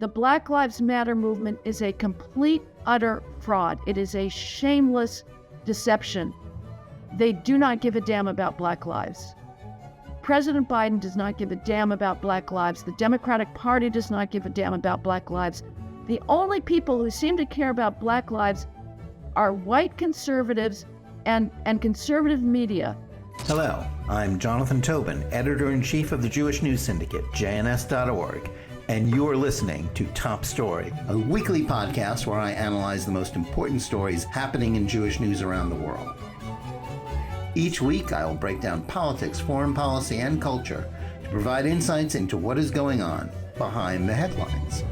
The Black Lives Matter movement is a complete, utter fraud. It is a shameless deception. They do not give a damn about Black lives. President Biden does not give a damn about Black lives. The Democratic Party does not give a damn about Black lives. The only people who seem to care about Black lives are white conservatives and conservative media. Hello, I'm Jonathan Tobin, editor-in-chief of the Jewish News Syndicate, jns.org, and you're listening to Top Story, a weekly podcast where I analyze the most important stories happening in Jewish news around the world. Each week, I will break down politics, foreign policy, and culture to provide insights into what is going on behind the headlines.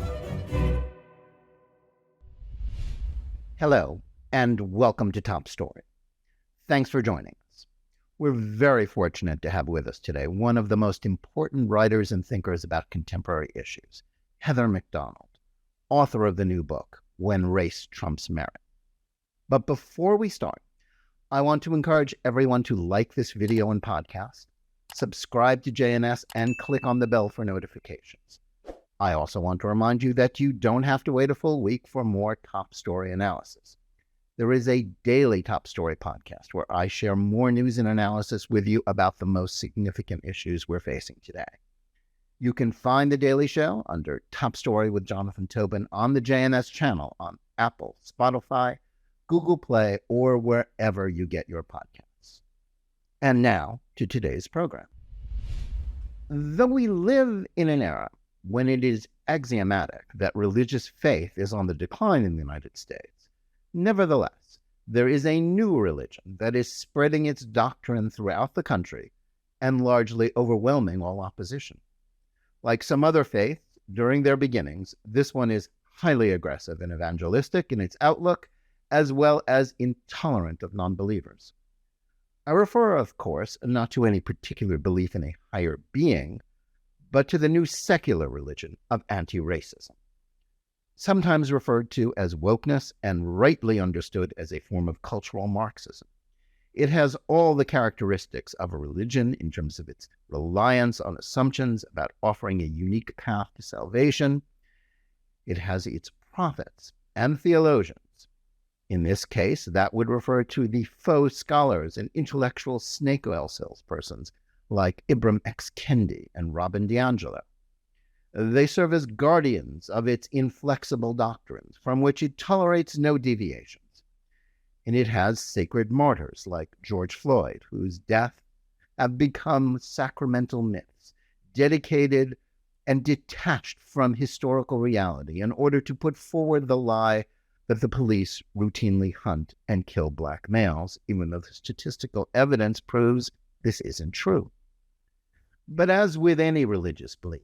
Hello, and welcome to Top Story. Thanks for joining us. We're very fortunate to have with us today one of the most important writers and thinkers about contemporary issues, Heather Mac Donald, author of the new book, When Race Trumps Merit. But before we start, I want to encourage everyone to like this video and podcast, subscribe to JNS, and click on the bell for notifications. I also want to remind you that you don't have to wait a full week for more Top Story analysis. There is a daily Top Story podcast where I share more news and analysis with you about the most significant issues we're facing today. You can find the daily show under Top Story with Jonathan Tobin on the JNS channel on Apple, Spotify, Google Play, or wherever you get your podcasts. And now to today's program. Though we live in an era when it is axiomatic that religious faith is on the decline in the United States, nevertheless, there is a new religion that is spreading its doctrine throughout the country and largely overwhelming all opposition. Like some other faiths, during their beginnings, this one is highly aggressive and evangelistic in its outlook, as well as intolerant of non-believers. I refer, of course, not to any particular belief in a higher being, but to the new secular religion of anti-racism, sometimes referred to as wokeness and rightly understood as a form of cultural Marxism. It has all the characteristics of a religion in terms of its reliance on assumptions about offering a unique path to salvation. It has its prophets and theologians. In this case, that would refer to the faux scholars and intellectual snake oil salespersons like Ibram X. Kendi and Robin DiAngelo. They serve as guardians of its inflexible doctrines, from which it tolerates no deviations. And it has sacred martyrs like George Floyd, whose death have become sacramental myths, dedicated and detached from historical reality in order to put forward the lie that the police routinely hunt and kill black males, even though the statistical evidence proves this isn't true. But as with any religious belief,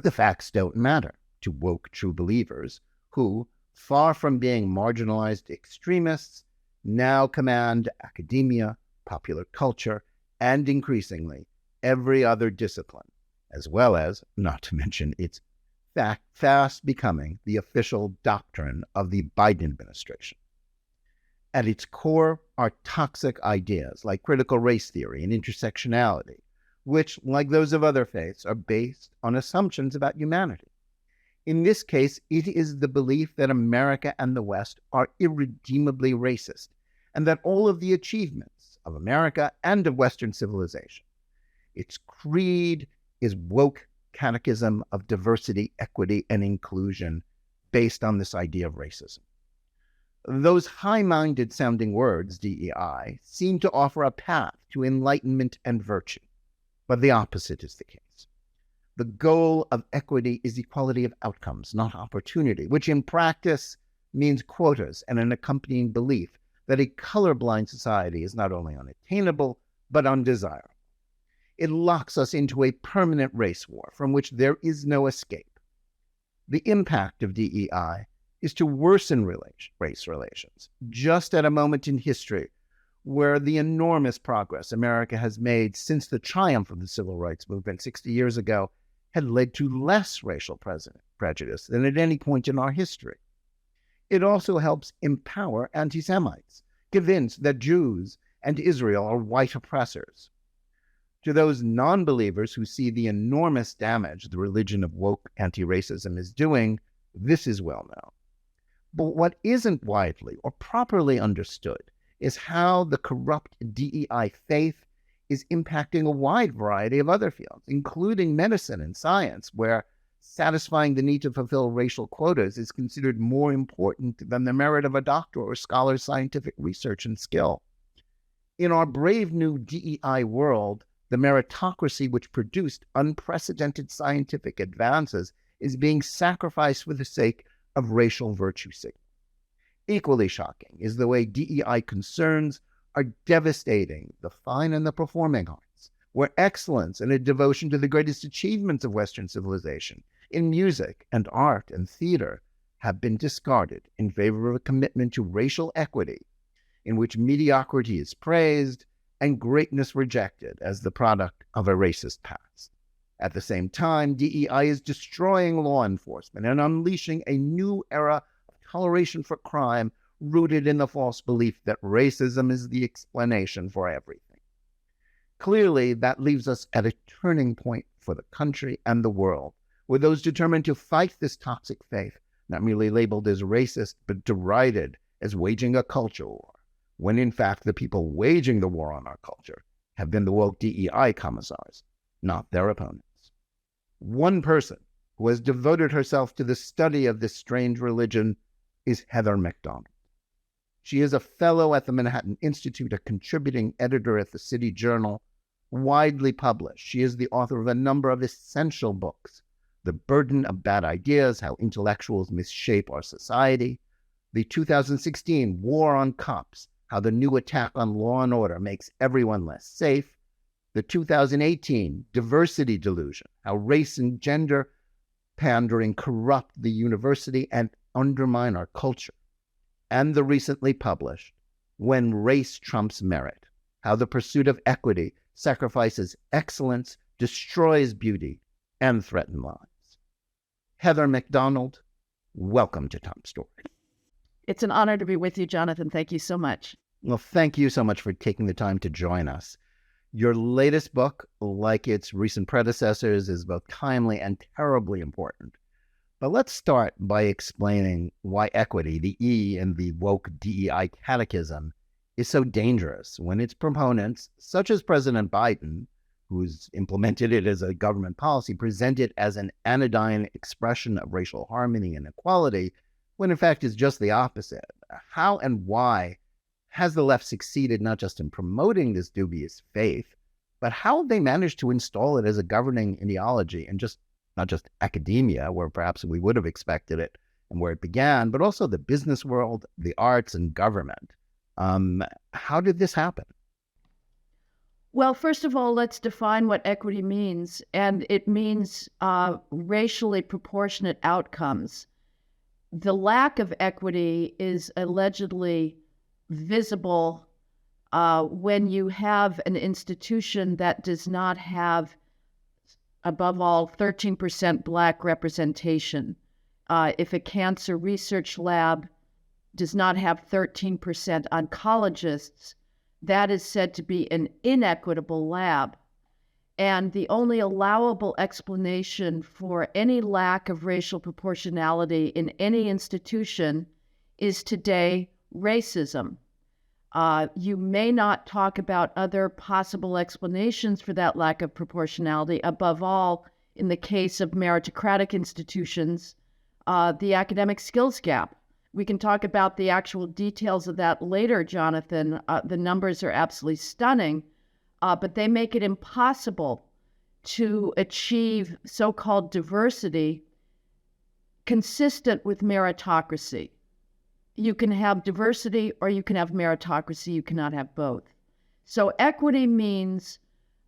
the facts don't matter to woke true believers who, far from being marginalized extremists, now command academia, popular culture, and increasingly every other discipline, as well as, not to mention its fast becoming the official doctrine of the Biden administration. At its core are toxic ideas like critical race theory and intersectionality, which, like those of other faiths, are based on assumptions about humanity. In this case, it is the belief that America and the West are irredeemably racist, and that all of the achievements of America and of Western civilization, its creed is woke catechism of diversity, equity, and inclusion based on this idea of racism. Those high-minded sounding words, DEI, seem to offer a path to enlightenment and virtue, but the opposite is the case. The goal of equity is equality of outcomes, not opportunity, which in practice means quotas and an accompanying belief that a colorblind society is not only unattainable, but undesirable. It locks us into a permanent race war from which there is no escape. The impact of DEI is to worsen race relations, just at a moment in history where the enormous progress America has made since the triumph of the civil rights movement 60 years ago had led to less racial prejudice than at any point in our history. It also helps empower anti-Semites, convinced that Jews and Israel are white oppressors. To those non-believers who see the enormous damage the religion of woke anti-racism is doing, this is well known. But what isn't widely or properly understood is how the corrupt DEI faith is impacting a wide variety of other fields, including medicine and science, where satisfying the need to fulfill racial quotas is considered more important than the merit of a doctor or scholar's scientific research and skill. In our brave new DEI world, the meritocracy which produced unprecedented scientific advances is being sacrificed for the sake of racial virtue signaling. Equally shocking is the way DEI concerns are devastating the fine and the performing arts, where excellence and a devotion to the greatest achievements of Western civilization in music and art and theater have been discarded in favor of a commitment to racial equity, in which mediocrity is praised and greatness rejected as the product of a racist past. At the same time, DEI is destroying law enforcement and unleashing a new era of toleration for crime rooted in the false belief that racism is the explanation for everything. Clearly, that leaves us at a turning point for the country and the world, where those determined to fight this toxic faith, not merely labeled as racist, but derided as waging a culture war, when in fact the people waging the war on our culture have been the woke DEI commissars, not their opponents. One person who has devoted herself to the study of this strange religion is Heather McDonald. She is a fellow at the Manhattan Institute, a contributing editor at the City Journal, widely published. She is the author of a number of essential books: The Burden of Bad Ideas, How Intellectuals Misshape Our Society; the 2016 War on Cops, How the New Attack on Law and Order Makes Everyone Less Safe; the 2018 Diversity Delusion, How Race and Gender Pandering Corrupt the University and Undermine Our Culture; and the recently published When Race Trumps Merit, How the Pursuit of Equity Sacrifices Excellence, Destroys Beauty, and Threatens Lives. Heather McDonald, welcome to Top Story. It's an honor to be with you, Jonathan. Thank you so much. Well, thank you so much for taking the time to join us. Your latest book, like its recent predecessors, is both timely and terribly important. But let's start by explaining why equity, the E in the woke DEI catechism, is so dangerous when its proponents, such as President Biden, who's implemented it as a government policy, present it as an anodyne expression of racial harmony and equality, when in fact it's just the opposite. How and why has the left succeeded not just in promoting this dubious faith, but how have they managed to install it as a governing ideology in not just academia, where perhaps we would have expected it and where it began, but also the business world, the arts, and government? How did this happen? Well, first of all, let's define what equity means. And it means racially proportionate outcomes. The lack of equity is allegedly visible when you have an institution that does not have, above all, 13% Black representation. If a cancer research lab does not have 13% oncologists, that is said to be an inequitable lab. And the only allowable explanation for any lack of racial proportionality in any institution is today racism. You may not talk about other possible explanations for that lack of proportionality. Above all, in the case of meritocratic institutions, the academic skills gap. We can talk about the actual details of that later, Jonathan. The numbers are absolutely stunning, but they make it impossible to achieve so-called diversity consistent with meritocracy. You can have diversity or you can have meritocracy. You cannot have both. So equity means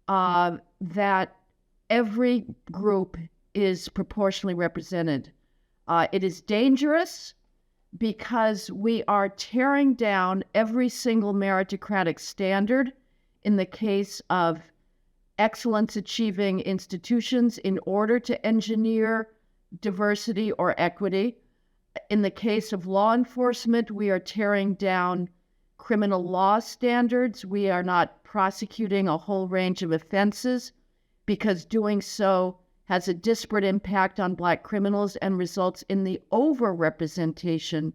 that every group is proportionally represented. It is dangerous because we are tearing down every single meritocratic standard in the case of excellence achieving institutions in order to engineer diversity or equity. In the case of law enforcement, we are tearing down criminal law standards. We are not prosecuting a whole range of offenses because doing so has a disparate impact on Black criminals and results in the overrepresentation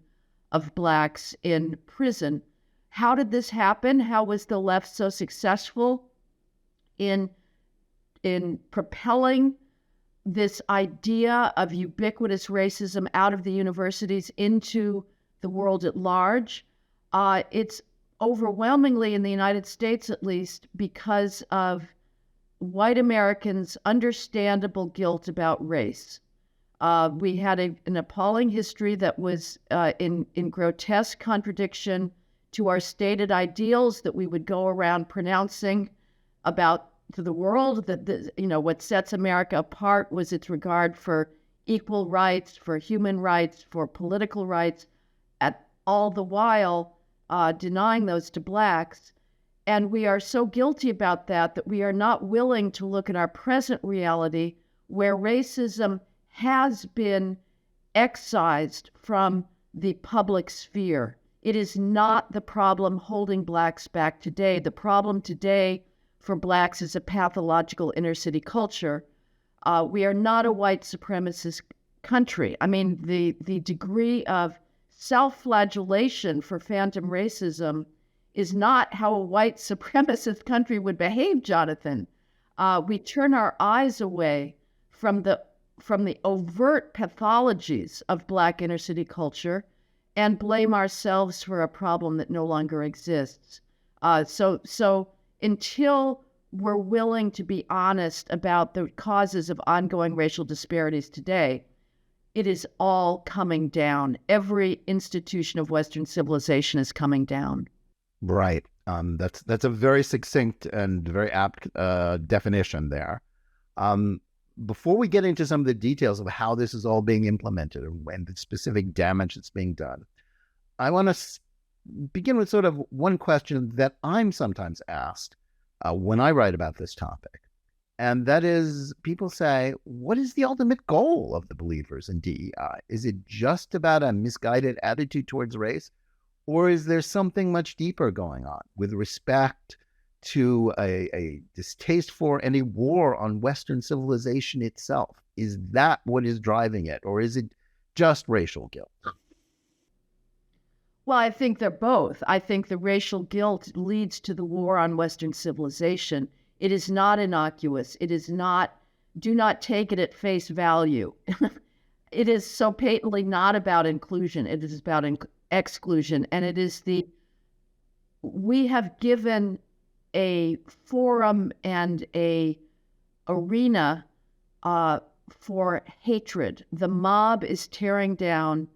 of Blacks in prison. How did this happen? How was the left so successful in propelling this idea of ubiquitous racism out of the universities into the world at large? It's overwhelmingly, in the United States at least, because of white Americans' understandable guilt about race. We had an appalling history that was in grotesque contradiction to our stated ideals that we would go around pronouncing about to the world, that what sets America apart was its regard for equal rights, for human rights, for political rights, at all the while denying those to Blacks. And we are so guilty about that we are not willing to look at our present reality where racism has been excised from the public sphere. It is not the problem holding Blacks back today. The problem today for Blacks is a pathological inner city culture. We are not a white supremacist country. I mean, the degree of self-flagellation for phantom racism is not how a white supremacist country would behave, Jonathan. We turn our eyes away from the overt pathologies of Black inner city culture and blame ourselves for a problem that no longer exists. So until we're willing to be honest about the causes of ongoing racial disparities today, it is all coming down. Every institution of Western civilization is coming down. Right. That's a very succinct and very apt definition there. Before we get into some of the details of how this is all being implemented and the specific damage that's being done, I want to begin with sort of one question that I'm sometimes asked when I write about this topic. And that is, people say, what is the ultimate goal of the believers in DEI? Is it just about a misguided attitude towards race? Or is there something much deeper going on with respect to a distaste for any war on Western civilization itself? Is that what is driving it? Or is it just racial guilt? Well, I think they're both. I think the racial guilt leads to the war on Western civilization. It is not innocuous. It is not, do not take it at face value. It is so patently not about inclusion. It is about exclusion. And it is we have given a forum and a arena for hatred. The mob is tearing down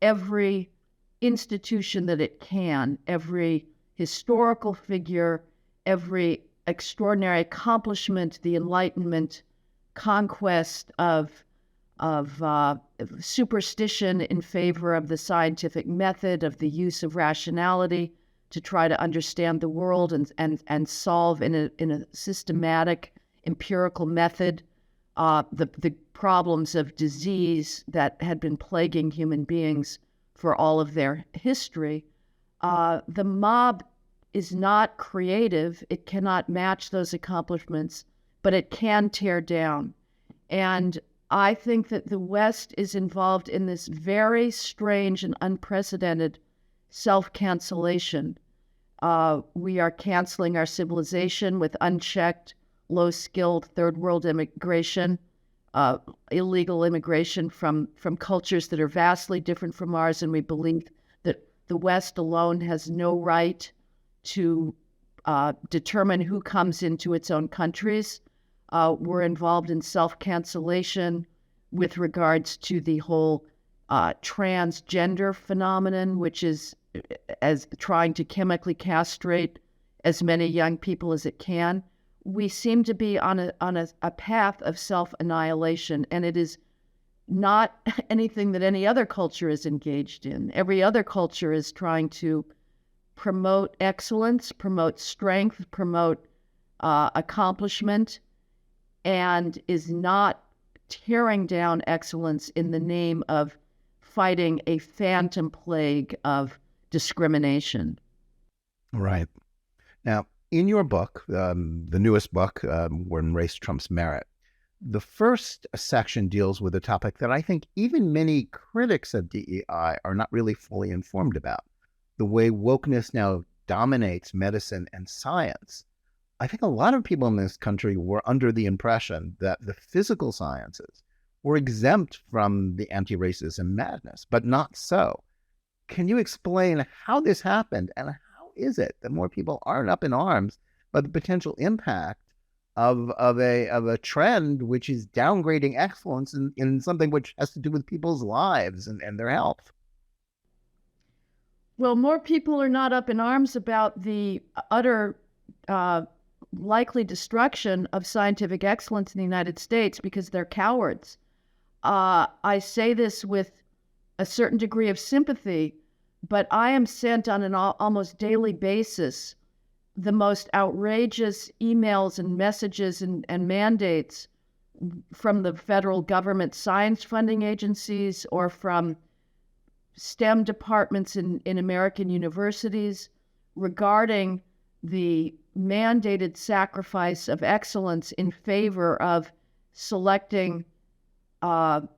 every institution that it can, every historical figure, every extraordinary accomplishment, the Enlightenment, conquest of superstition in favor of the scientific method, of the use of rationality to try to understand the world and solve in a systematic, empirical method the problems of disease that had been plaguing human beings for all of their history. The mob is not creative. It cannot match those accomplishments, but it can tear down. And I think that the West is involved in this very strange and unprecedented self-cancellation. We are canceling our civilization with unchecked, low-skilled third world immigration, illegal immigration from cultures that are vastly different from ours, and we believe that the West alone has no right to determine who comes into its own countries. We're involved in self-cancellation with regards to the whole transgender phenomenon, which is as trying to chemically castrate as many young people as it can. We seem to be on a path of self-annihilation, and it is not anything that any other culture is engaged in. Every other culture is trying to promote excellence, promote strength, promote accomplishment, and is not tearing down excellence in the name of fighting a phantom plague of discrimination. Right. Now, in your book, the newest book, When Race Trumps Merit, the first section deals with a topic that I think even many critics of DEI are not really fully informed about, the way wokeness now dominates medicine and science. I think a lot of people in this country were under the impression that the physical sciences were exempt from the anti-racism madness, but not so. Can you explain how this happened, and how is it that more people aren't up in arms by the potential impact of a trend which is downgrading excellence in something which has to do with people's lives and their health? Well, more people are not up in arms about the utter likely destruction of scientific excellence in the United States because they're cowards. I say this with a certain degree of sympathy, but I am sent on an almost daily basis the most outrageous emails and messages and mandates from the federal government science funding agencies or from STEM departments in American universities regarding the mandated sacrifice of excellence in favor of selecting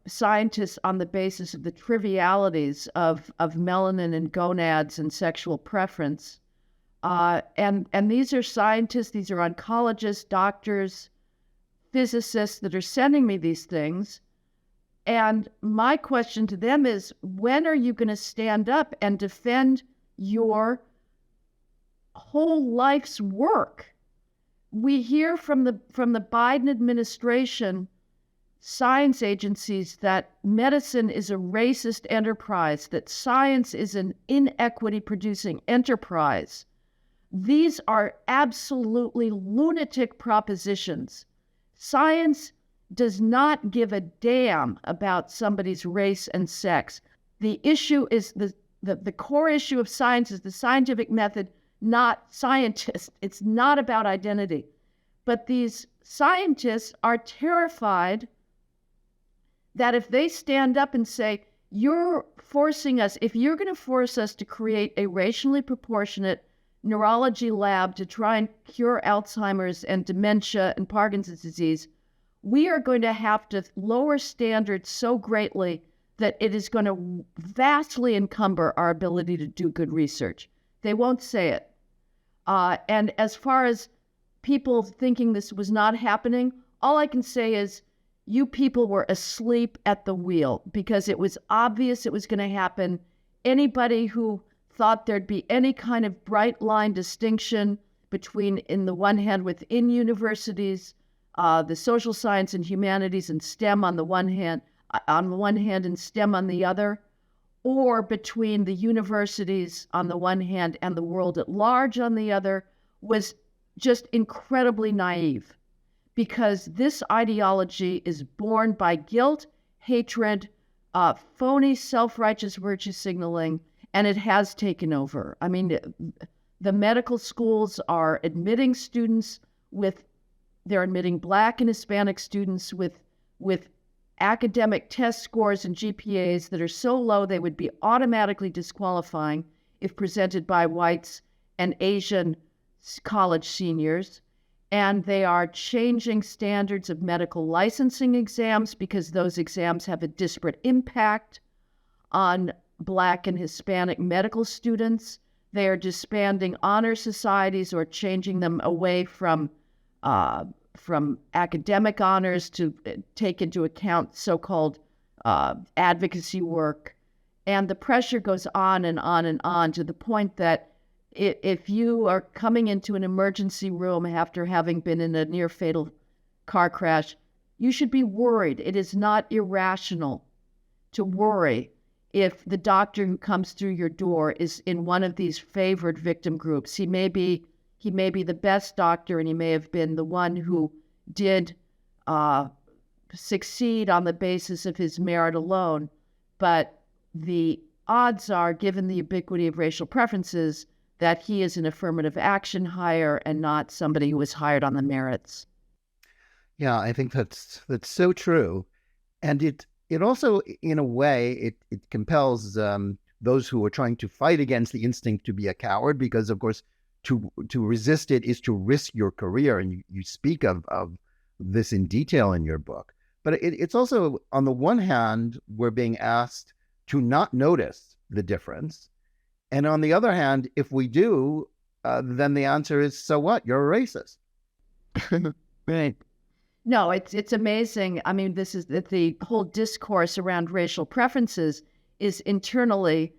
scientists on the basis of the trivialities of melanin and gonads and sexual preference. And these are scientists, these are oncologists, doctors, physicists that are sending me these things. And my question to them is, when are you going to stand up and defend your whole life's work? We hear from the Biden administration science agencies that medicine is a racist enterprise, that science is an inequity producing enterprise. These are absolutely lunatic propositions. Science does not give a damn about somebody's race and sex. The issue is the core issue of science is the scientific method, not scientists. It's not about identity. But these scientists are terrified that if they stand up and say, you're forcing us, if you're going to force us to create a racially proportionate neurology lab to try and cure Alzheimer's and dementia and Parkinson's disease, we are going to have to lower standards so greatly that it is going to vastly encumber our ability to do good research. They won't say it. And as far as people thinking this was not happening, all I can say is you people were asleep at the wheel because it was obvious it was going to happen. Anybody who thought there'd be any kind of bright line distinction between, in the one hand, within universities, the social science and humanities and STEM on the one hand and STEM on the other, or between the universities on the one hand and the world at large on the other, was just incredibly naive, because this ideology is born by guilt, hatred, phony self-righteous virtue signaling, and it has taken over. I mean, the medical schools are admitting students they're admitting Black and Hispanic students with academic test scores and GPAs that are so low they would be automatically disqualifying if presented by whites and Asian college seniors. And they are changing standards of medical licensing exams because those exams have a disparate impact on Black and Hispanic medical students. They are disbanding honor societies or changing them away from academic honors to take into account so-called advocacy work. And the pressure goes on and on and on to the point that if you are coming into an emergency room after having been in a near-fatal car crash, you should be worried. It is not irrational to worry if the doctor who comes through your door is in one of these favored victim groups. He may be the best doctor, and he may have been the one who did succeed on the basis of his merit alone. But the odds are, given the ubiquity of racial preferences, that he is an affirmative action hire and not somebody who was hired on the merits. Yeah, I think that's so true. And it also, in a way, it compels those who are trying to fight against the instinct to be a coward, because, of course, to resist it is to risk your career. And you speak of this in detail in your book. But it's also, on the one hand, we're being asked to not notice the difference. And on the other hand, if we do, then the answer is, so what? You're a racist. Right. No, it's amazing. I mean, this is the whole discourse around racial preferences is internally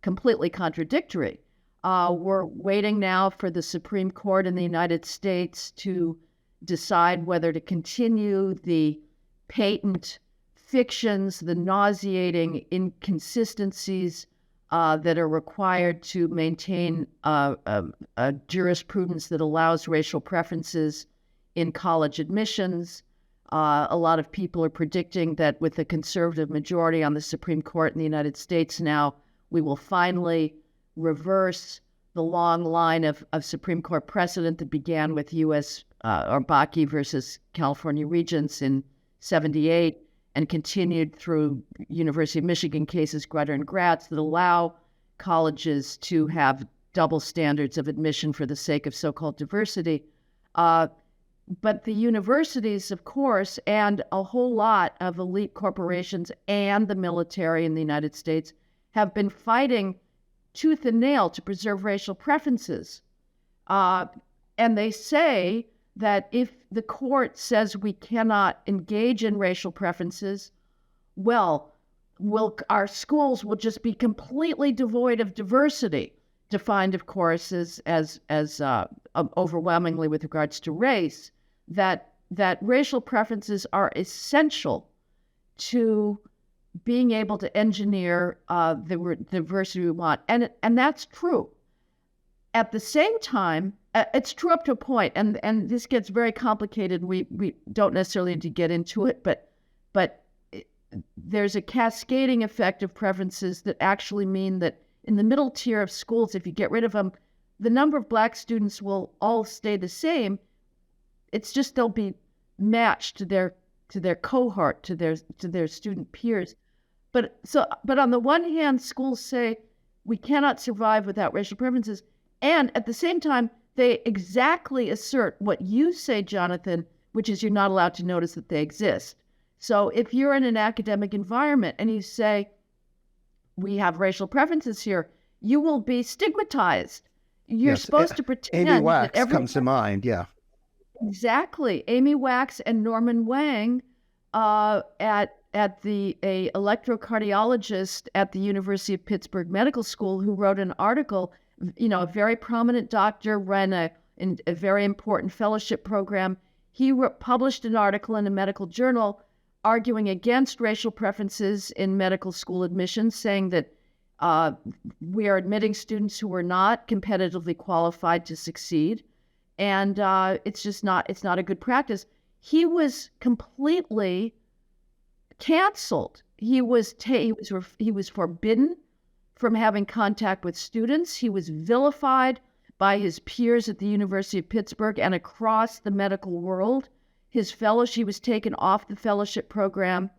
completely contradictory. We're waiting now for the Supreme Court in the United States to decide whether to continue the patent fictions, the nauseating inconsistencies that are required to maintain a jurisprudence that allows racial preferences in college admissions. A lot of people are predicting that with the conservative majority on the Supreme Court in the United States now, we will finally reverse the long line of Supreme Court precedent that began with U.S. or Bakke versus California Regents in 1978 and continued through University of Michigan cases, Grutter and Gratz, that allow colleges to have double standards of admission for the sake of so-called diversity. But the universities, of course, and a whole lot of elite corporations and the military in the United States have been fighting tooth and nail to preserve racial preferences. And they say that if the court says we cannot engage in racial preferences, well, our schools will just be completely devoid of diversity, defined, of course, as overwhelmingly with regards to race, that racial preferences are essential to being able to engineer the diversity we want. And that's true. At the same time, it's true up to a point, and this gets very complicated. We don't necessarily need to get into it, but there's a cascading effect of preferences that actually mean that in the middle tier of schools, if you get rid of them, the number of Black students will all stay the same. It's just they'll be matched to their cohort, to their student peers. But on the one hand, schools say we cannot survive without racial preferences, and at the same time, they exactly assert what you say, Jonathan, which is you're not allowed to notice that they exist. So if you're in an academic environment and you say, we have racial preferences here, you will be stigmatized. You're supposed to pretend Amy Wax that comes to mind, yeah. Exactly. Amy Wax and Norman Wang a electrocardiologist at the University of Pittsburgh Medical School who wrote an article, a very prominent doctor, ran a very important fellowship program. He published an article in a medical journal arguing against racial preferences in medical school admissions, saying that we are admitting students who are not competitively qualified to succeed, and it's not a good practice. He was completely canceled. He was forbidden from having contact with students. He was vilified by his peers at the University of Pittsburgh and across the medical world. His fellowship was taken off the fellowship program.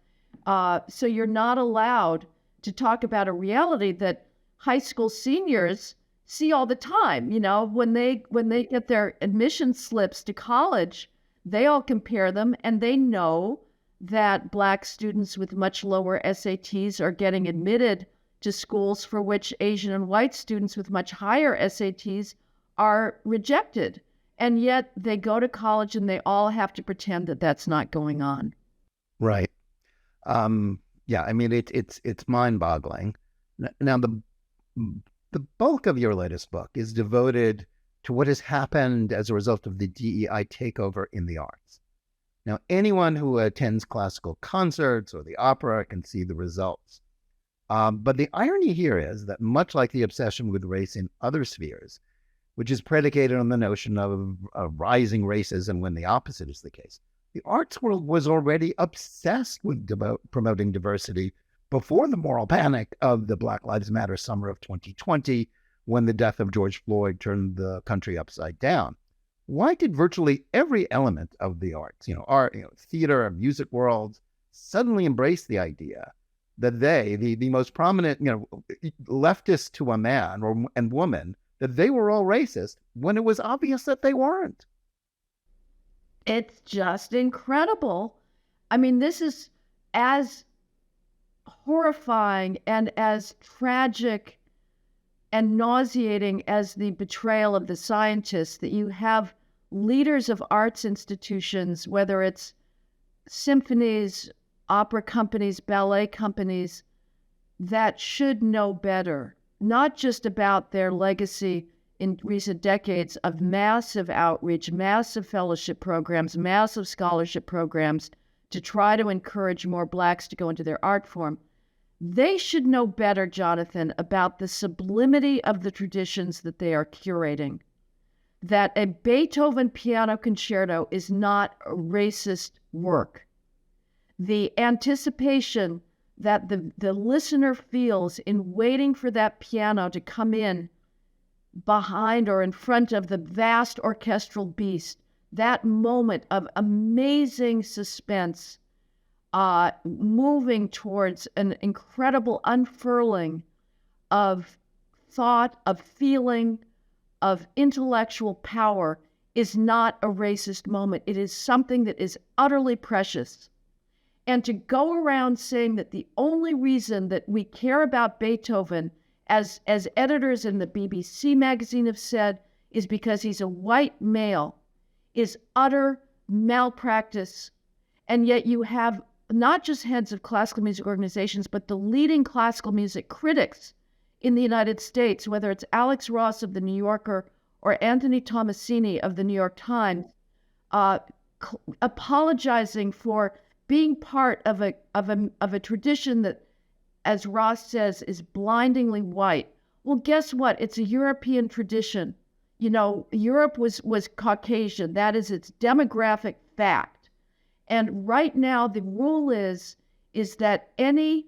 So you're not allowed to talk about a reality that high school seniors see all the time. When they get their admission slips to college, they all compare them, and they know that Black students with much lower SATs are getting admitted to schools for which Asian and white students with much higher SATs are rejected. And yet they go to college and they all have to pretend that that's not going on. Right. Yeah, I mean, it's mind-boggling. Now, the bulk of your latest book is devoted to what has happened as a result of the DEI takeover in the arts. Now, anyone who attends classical concerts or the opera can see the results. But the irony here is that much like the obsession with race in other spheres, which is predicated on the notion of rising racism when the opposite is the case, the arts world was already obsessed with promoting diversity before the moral panic of the Black Lives Matter summer of 2020, when the death of George Floyd turned the country upside down. Why did virtually every element of the arts, art, theater, music world, suddenly embrace the idea that they, the most prominent, leftist to a man and woman, that they were all racist when it was obvious that they weren't. It's just incredible. I mean, this is as horrifying and as tragic and nauseating as the betrayal of the scientists, that you have leaders of arts institutions, whether it's symphonies, opera companies, ballet companies, that should know better, not just about their legacy in recent decades of massive outreach, massive fellowship programs, massive scholarship programs to try to encourage more Blacks to go into their art form. They should know better, Jonathan, about the sublimity of the traditions that they are curating. That a Beethoven piano concerto is not a racist work. The anticipation that the listener feels in waiting for that piano to come in behind or in front of the vast orchestral beast, that moment of amazing suspense, moving towards an incredible unfurling of thought, of feeling, of intellectual power, is not a racist moment. It is something that is utterly precious. And to go around saying that the only reason that we care about Beethoven, as editors in the BBC magazine have said, is because he's a white male, is utter malpractice. And yet you have not just heads of classical music organizations, but the leading classical music critics in the United States, whether it's Alex Ross of The New Yorker or Anthony Tomasini of The New York Times, apologizing for being part of a tradition that, as Ross says, is blindingly white. Well, guess what? It's a European tradition. You know, Europe was Caucasian. That is its demographic fact. And right now, the rule is that any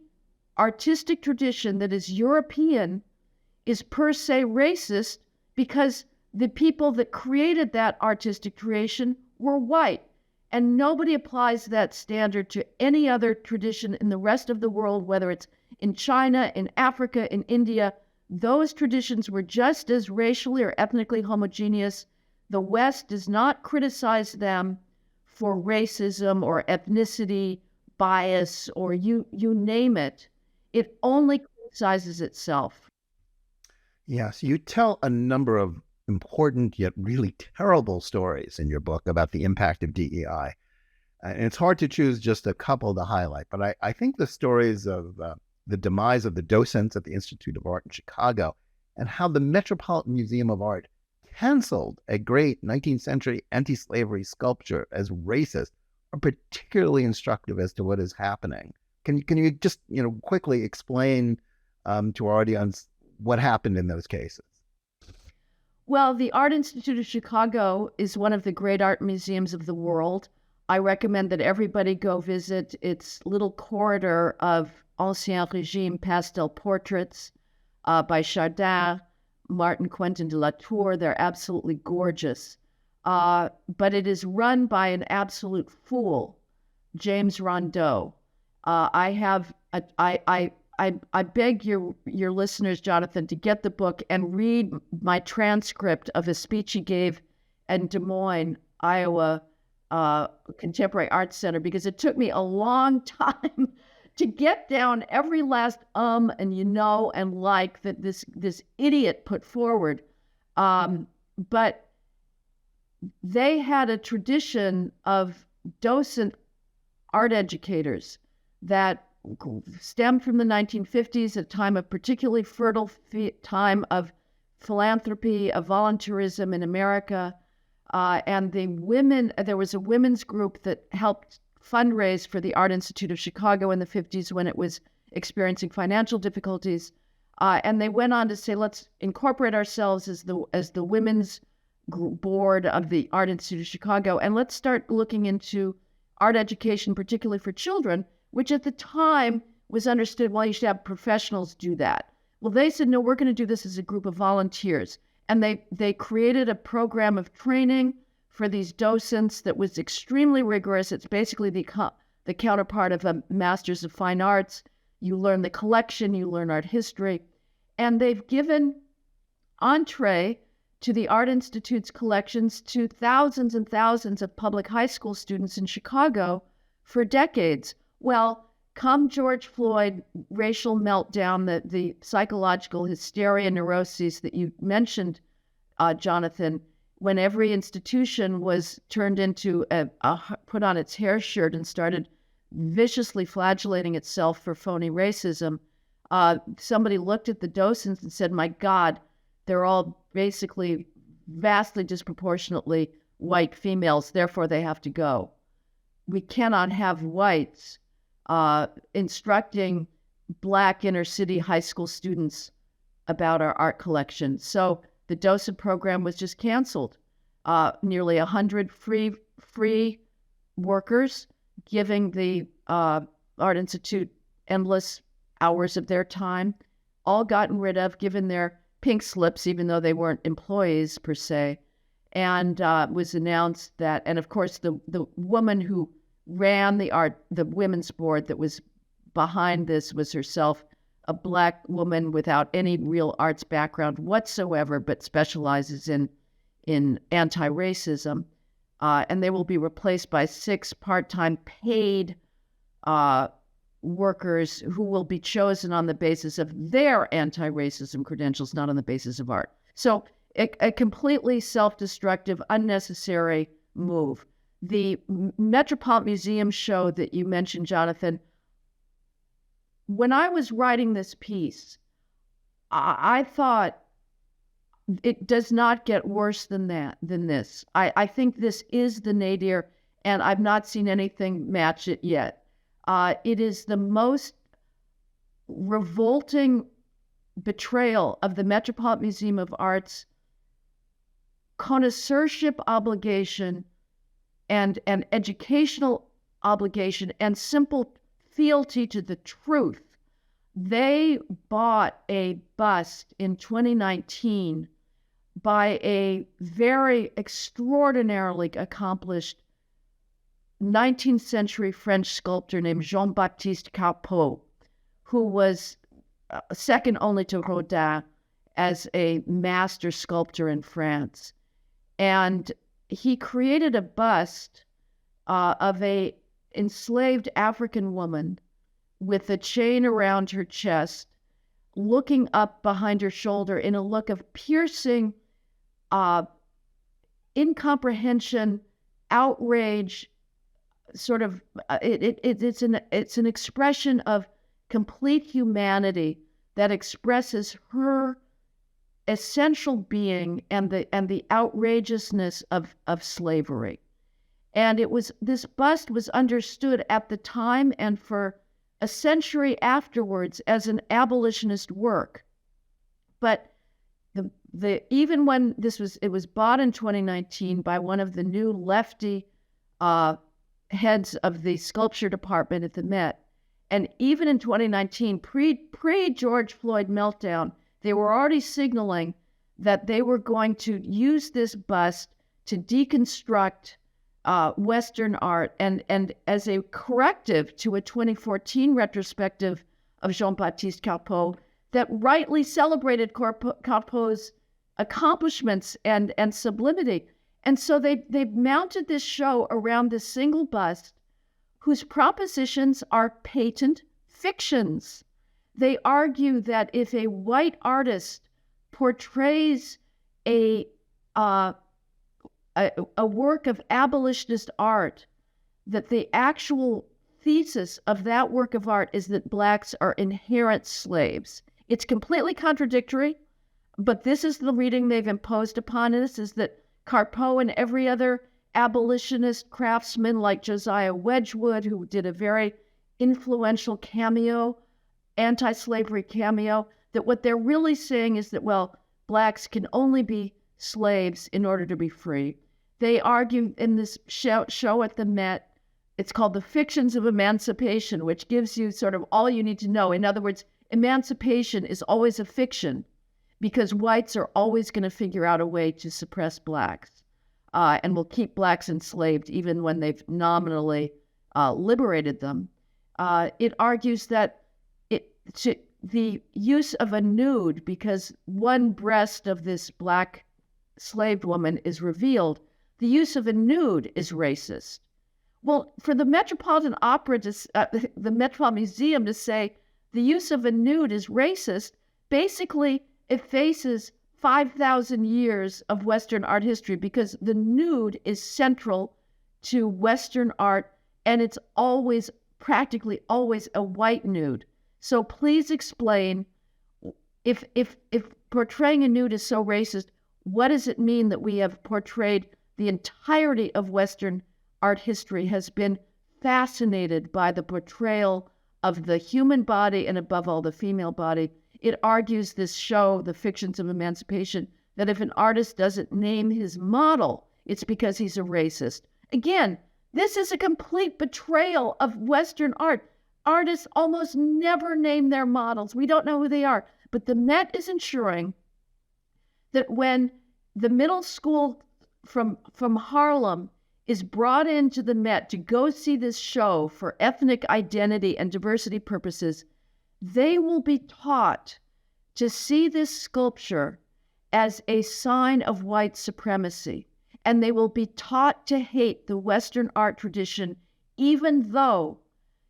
artistic tradition that is European is per se racist because the people that created that artistic creation were white. And nobody applies that standard to any other tradition in the rest of the world, whether it's in China, in Africa, in India. Those traditions were just as racially or ethnically homogeneous. The West does not criticize them for racism or ethnicity bias or you name it. It only criticizes itself. Yes, you tell a number of important yet really terrible stories in your book about the impact of DEI. And it's hard to choose just a couple to highlight, but I think the stories of the demise of the Docents at the Institute of Art in Chicago and how the Metropolitan Museum of Art canceled a great 19th century anti-slavery sculpture as racist are particularly instructive as to what is happening. Can you just quickly explain to our audience what happened in those cases? Well, the Art Institute of Chicago is one of the great art museums of the world. I recommend that everybody go visit its little corridor of Ancien Régime pastel portraits by Chardin, Martin Quentin de la Tour. They're absolutely gorgeous. But it is run by an absolute fool, James Rondeau. I beg your listeners, Jonathan, to get the book and read my transcript of a speech he gave in Des Moines, Iowa, Contemporary Arts Center, because it took me a long time to get down every last and and like that this idiot put forward. But they had a tradition of docent art educators that stemmed from the 1950s, a time of particularly fertile time of philanthropy, of volunteerism in America. And the women, there was a women's group that helped fundraise for the Art Institute of Chicago in the 50s when it was experiencing financial difficulties. And they went on to say, let's incorporate ourselves as the women's board of the Art Institute of Chicago, and let's start looking into art education, particularly for children, which at the time was understood, well, you should have professionals do that. Well, they said, no, we're going to do this as a group of volunteers. And they created a program of training for these docents that was extremely rigorous. It's basically the counterpart of a Master's of Fine Arts. You learn the collection, you learn art history. And they've given entree to the Art Institute's collections to thousands and thousands of public high school students in Chicago for decades. Well, come George Floyd, racial meltdown, the psychological hysteria, neuroses that you mentioned, Jonathan, when every institution was turned into put on its hair shirt and started viciously flagellating itself for phony racism, somebody looked at the docents and said, my God, they're all basically vastly disproportionately white females, therefore they have to go. We cannot have whites instructing Black inner city high school students about our art collection. So the docent program was just canceled. Nearly 100 free workers giving the Art Institute endless hours of their time, all gotten rid of, given their pink slips, even though they weren't employees per se. And was announced that, and of course the woman who ran the women's board that was behind this was herself a Black woman without any real arts background whatsoever, but specializes in anti-racism. And they will be replaced by 6 part-time paid workers who will be chosen on the basis of their anti-racism credentials, not on the basis of art. So a completely self-destructive, unnecessary move. The Metropolitan Museum show that you mentioned, Jonathan, when I was writing this piece, I thought it does not get worse than this. I think this is the nadir, and I've not seen anything match it yet. It is the most revolting betrayal of the Metropolitan Museum of Art's connoisseurship obligation and an educational obligation and simple fealty to the truth. They bought a bust in 2019 by a very extraordinarily accomplished 19th century French sculptor named Jean-Baptiste Carpeaux, who was second only to Rodin as a master sculptor in France. And he created a bust of a enslaved African woman with a chain around her chest, looking up behind her shoulder in a look of piercing incomprehension, outrage, sort of it's an expression of complete humanity that expresses her essential being and the outrageousness of slavery. And this bust was understood at the time and for a century afterwards as an abolitionist work. But even when it was bought in 2019 by one of the new lefty heads of the sculpture department at the Met, and even in 2019, pre-George Floyd meltdown, they were already signaling that they were going to use this bust to deconstruct Western art and as a corrective to a 2014 retrospective of Jean-Baptiste Carpeaux that rightly celebrated Carpeau's accomplishments and sublimity. And so they mounted this show around this single bust whose propositions are patent fictions. They argue that if a white artist portrays a work of abolitionist art, that the actual thesis of that work of art is that Blacks are inherent slaves. It's completely contradictory, but this is the reading they've imposed upon us, is that Carpeaux and every other abolitionist craftsman like Josiah Wedgwood, who did a very influential cameo, anti-slavery cameo, that what they're really saying is that, well, Blacks can only be slaves in order to be free. They argue in this show at the Met, it's called The Fictions of Emancipation, which gives you sort of all you need to know. In other words, emancipation is always a fiction because whites are always going to figure out a way to suppress Blacks and will keep Blacks enslaved even when they've nominally liberated them. It argues that the use of a nude, because one breast of this Black slave woman is revealed, the use of a nude is racist. Well, for the Metropolitan Opera, the Metropolitan Museum to say the use of a nude is racist, basically effaces 5,000 years of Western art history, because the nude is central to Western art, and it's always, practically always, a white nude. So please explain, if portraying a nude is so racist, what does it mean that we have portrayed the entirety of Western art history has been fascinated by the portrayal of the human body and, above all, the female body? It argues, this show, The Fictions of Emancipation, that if an artist doesn't name his model, it's because he's a racist. Again, this is a complete betrayal of Western art. Artists almost never name their models. We don't know who they are. But the Met is ensuring that when the middle school from Harlem is brought into the Met to go see this show for ethnic identity and diversity purposes, they will be taught to see this sculpture as a sign of white supremacy. And they will be taught to hate the Western art tradition, even though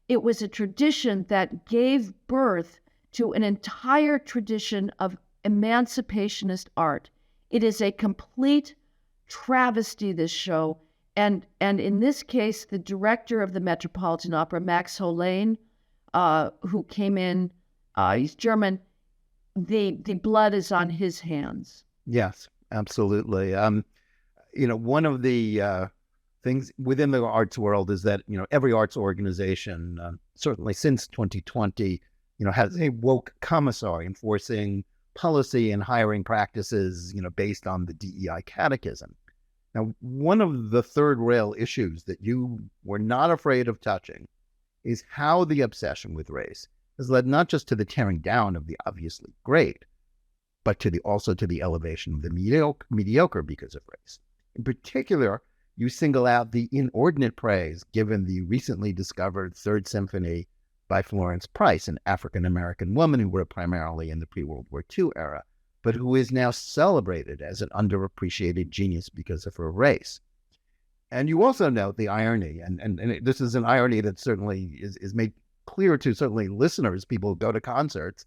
it was a tradition that gave birth to an entire tradition of emancipationist art. It is a complete travesty, this show. And in this case, the director of the Metropolitan Opera, Max Holein, who came in, he's German, the blood is on his hands. Yes, absolutely. One of the things within the arts world is that, every arts organization, certainly since 2020, has a woke commissary enforcing policy and hiring practices, based on the DEI catechism. Now, one of the third rail issues that you were not afraid of touching is how the obsession with race has led not just to the tearing down of the obviously great, but also to the elevation of the mediocre because of race. In particular, you single out the inordinate praise given the recently discovered Third Symphony by Florence Price, an African-American woman who wrote primarily in the pre-World War II era, but who is now celebrated as an underappreciated genius because of her race. And you also note the irony, and this is an irony that certainly is made clear to certainly listeners, people who go to concerts,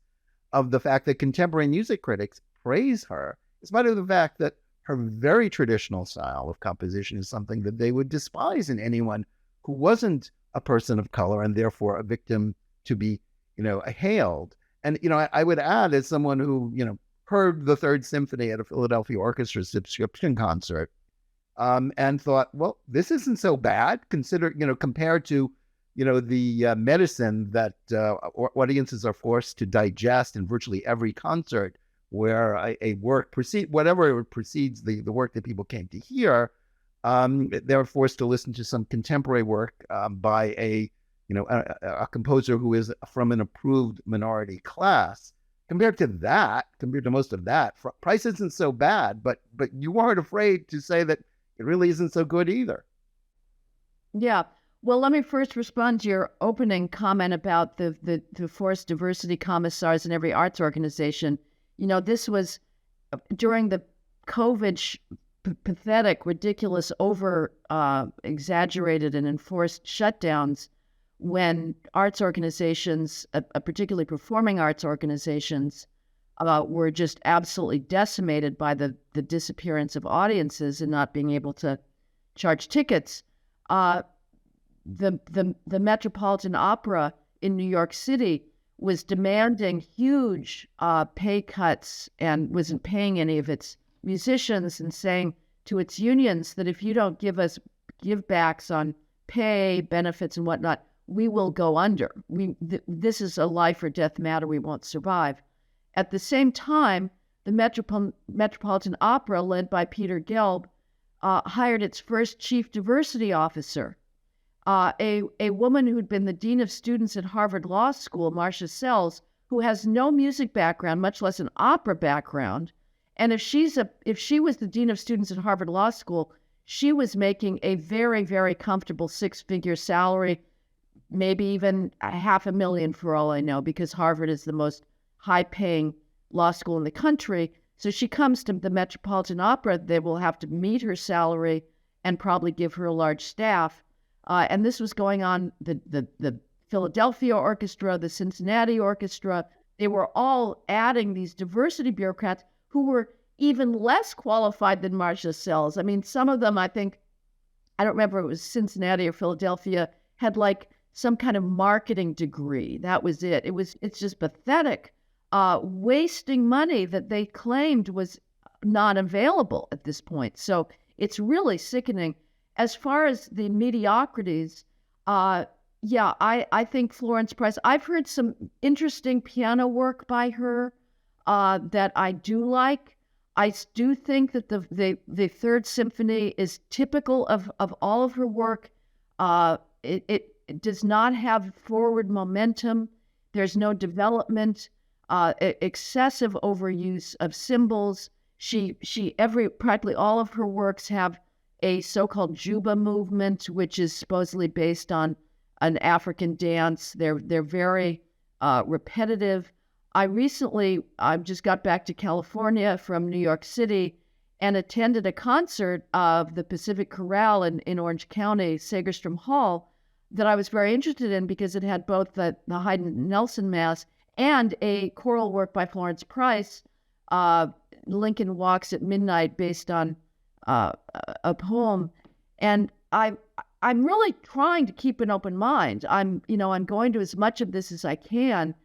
of the fact that contemporary music critics praise her, in spite of the fact that her very traditional style of composition is something that they would despise in anyone who wasn't a person of color and therefore a victim to be, hailed. And, I would add, as someone who, heard the Third Symphony at a Philadelphia Orchestra subscription concert, and thought, well, this isn't so bad, compared to, the medicine that audiences are forced to digest in virtually every concert, where a work precedes the work that people came to hear. They're forced to listen to some contemporary work by a composer who is from an approved minority class. Compared to most of that, Price isn't so bad, but you aren't afraid to say that it really isn't so good either. Yeah. Well, let me first respond to your opening comment about the forced diversity commissars in every arts organization. This was during the COVID pathetic, ridiculous, over exaggerated and enforced shutdowns, when arts organizations, particularly performing arts organizations, were just absolutely decimated by the disappearance of audiences and not being able to charge tickets. The Metropolitan Opera in New York City was demanding huge pay cuts and wasn't paying any of its musicians, and saying to its unions that if you don't give us give backs on pay, benefits, and whatnot, we will go under. This is a life or death matter. We won't survive. At the same time, the Metropolitan Opera, led by Peter Gelb, hired its first chief diversity officer, a woman who'd been the dean of students at Harvard Law School, Marcia Sells, who has no music background, much less an opera background. And if she was the dean of students at Harvard Law School, she was making a very, very comfortable six-figure salary, maybe even $500,000 for all I know, because Harvard is the most high-paying law school in the country. So she comes to the Metropolitan Opera. They will have to meet her salary and probably give her a large staff. And this was going on, the Philadelphia Orchestra, the Cincinnati Orchestra. They were all adding these diversity bureaucrats who were even less qualified than Marcia Sells. I mean, some of them, I think, I don't remember if it was Cincinnati or Philadelphia, had like some kind of marketing degree. That was it. It's just pathetic. Wasting money that they claimed was not available at this point. So it's really sickening. As far as the mediocrities, I think Florence Price, I've heard some interesting piano work by her that I do like. I do think that the Third Symphony is typical of all of her work. It does not have forward momentum. There's no development. Excessive overuse of symbols. Practically all of her works have a so-called Juba movement, which is supposedly based on an African dance. They're very repetitive. I just got back to California from New York City and attended a concert of the Pacific Chorale in Orange County, Segerstrom Hall, that I was very interested in because it had both the Haydn Nelson Mass and a choral work by Florence Price, Lincoln Walks at Midnight, based on a poem. And I'm really trying to keep an open mind. I'm going to as much of this as I can.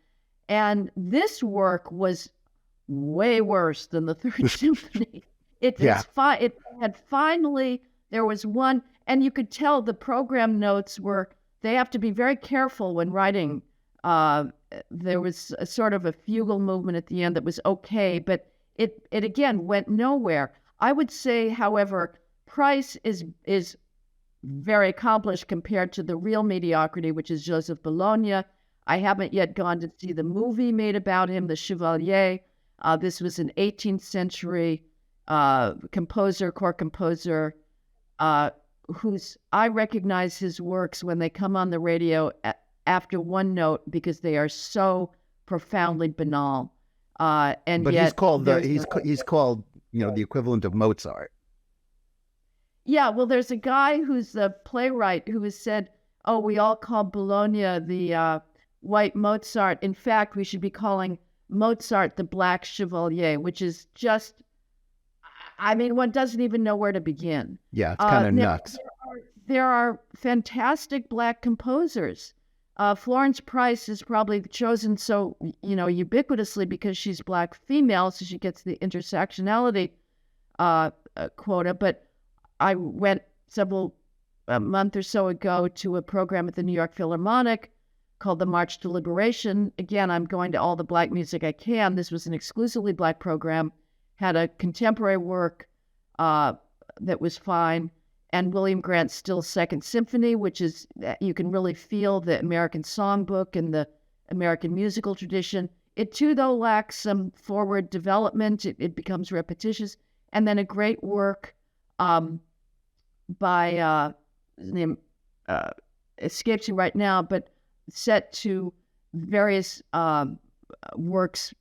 And this work was way worse than the Third Symphony. It had finally, there was one, and you could tell the program notes they have to be very careful when writing. There was a sort of a fugal movement at the end that was okay, but it again went nowhere. I would say, however, Price is very accomplished compared to the real mediocrity, which is Joseph Bologna. I haven't yet gone to see the movie made about him, The Chevalier. This was an 18th century court composer, I recognize his works when they come on the radio after one note because they are so profoundly banal. But yet he's called the equivalent of Mozart. Yeah, well, there's a guy who's a playwright who has said, "Oh, we all call Bologna the white Mozart. In fact, we should be calling Mozart the black Chevalier," which is just, I mean, one doesn't even know where to begin. Yeah, it's kind of nuts. There are fantastic black composers. Florence Price is probably chosen so, ubiquitously because she's black female, so she gets the intersectionality quota. But I went a month or so ago to a program at the New York Philharmonic called the March to Liberation. Again, I'm going to all the black music I can. This was an exclusively black program, had a contemporary work that was fine, and William Grant's Still Second Symphony, which is, you can really feel the American songbook and the American musical tradition. It too, though, lacks some forward development. It becomes repetitious. And then a great work by, his name escapes me right now, but set to various works,